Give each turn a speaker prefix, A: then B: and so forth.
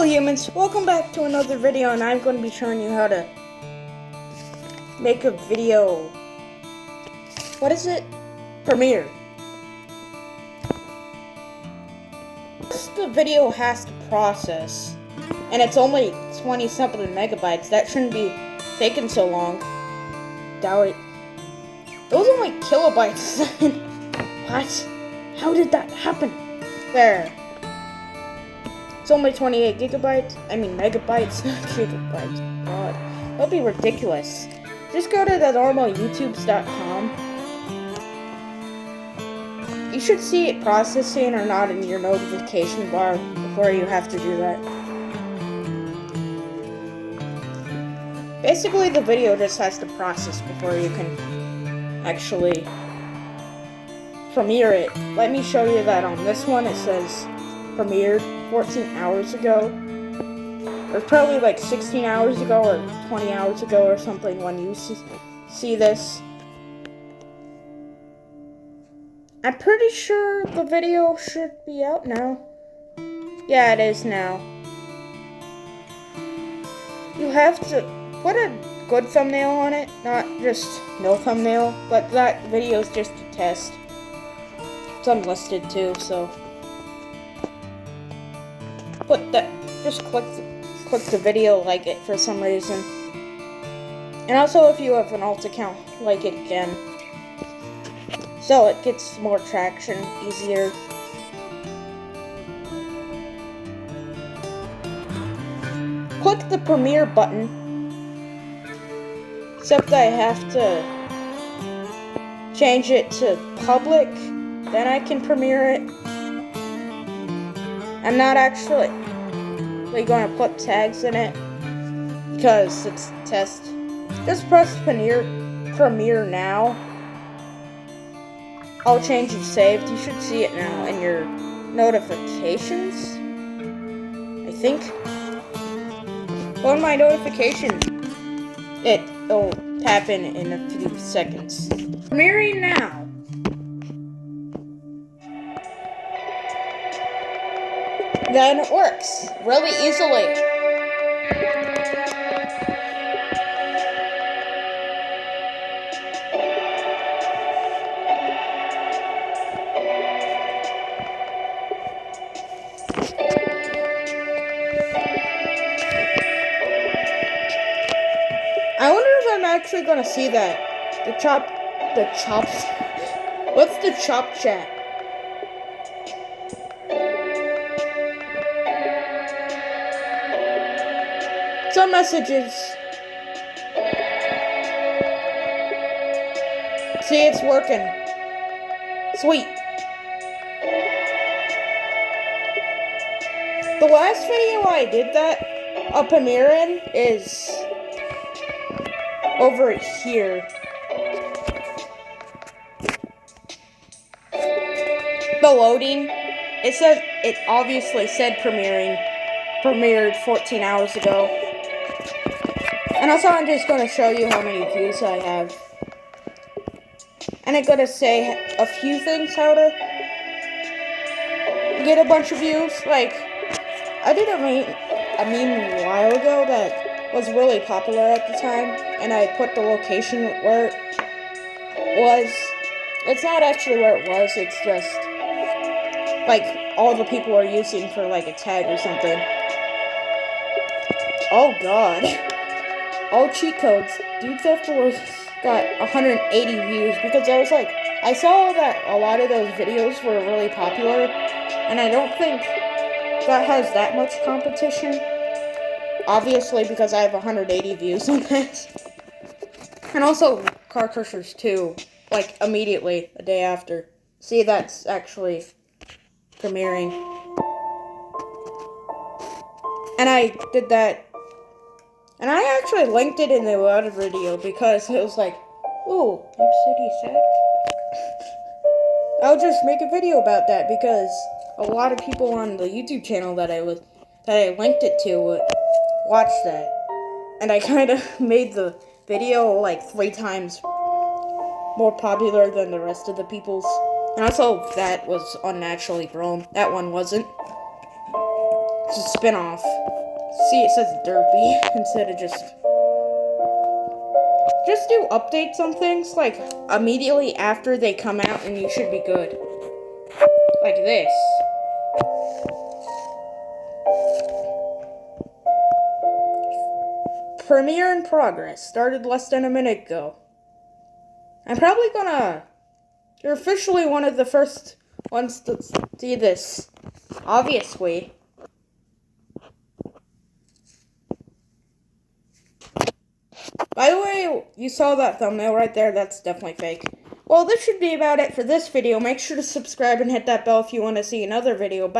A: Hello humans, welcome back to another video, and I'm going to be showing you how to make a video. What is it? Premiere. The video has to process, and it's only 20 something megabytes. That shouldn't be taking so long. Doubt it. Those are like kilobytes. What? How did that happen? There. It's only 28 gigabytes. I mean megabytes, not gigabytes. God, that'd be ridiculous. Just go to the normal YouTubes.com. You should see it processing or not in your notification bar before you have to do that. Basically, the video just has to process before you can actually premiere it. Let me show you that on this one. It says premiered 14 hours ago. Or probably like 16 hours ago or 20 hours ago or something when you see this. I'm pretty sure the video should be out now. Yeah, it is now. You have to put a good thumbnail on it, not just no thumbnail, but that video is just a test. It's unlisted too, so put that. Just click the video, like it for some reason, and also if you have an alt account, like it again, so it gets more traction, easier. Click the premiere button, except I have to change it to public, then I can premiere it. I'm not actually going to put tags in it because it's a test. Just press premiere now. I'll change it saved. You should see it now in your notifications, I think. On my notifications, it'll happen in a few seconds. Premiering now. Then it works really easily. I wonder if I'm actually gonna see that. The chops. What's the chop chat? Some messages. See, it's working. Sweet. The last video I did that, a premiere in, is over here. The loading, it obviously said premiered 14 hours ago. And also, I'm just going to show you how many views I have. And I'm going to say a few things how to get a bunch of views. Like, I did a meme a while ago that was really popular at the time. And I put the location where it was. It's not actually where it was. It's just, like, all the people are using for, like, a tag or something. Oh, God. All cheat codes. Dude Theft was got 180 views because I saw that a lot of those videos were really popular, and I don't think that has that much competition. Obviously, because I have 180 views on that. And also Car Crushers 2, like immediately, a day after. See, that's actually premiering. And I did that. And I actually linked it in the other video because it was like, ooh, Pimp City sacked. I'll just make a video about that because a lot of people on the YouTube channel that I linked it to would watch that. And I kind of made the video like 3 times more popular than the rest of the people's. And also, that was unnaturally grown. That one wasn't. It's a spin-off. See, it says derpy instead of just do updates on things, like, immediately after they come out, and you should be good. Like this. Premiere in progress. Started less than a minute ago. I'm probably gonna... You're officially one of the first ones to see this. Obviously. By the way, you saw that thumbnail right there. That's definitely fake. Well, this should be about it for this video. Make sure to subscribe and hit that bell if you want to see another video. Bye.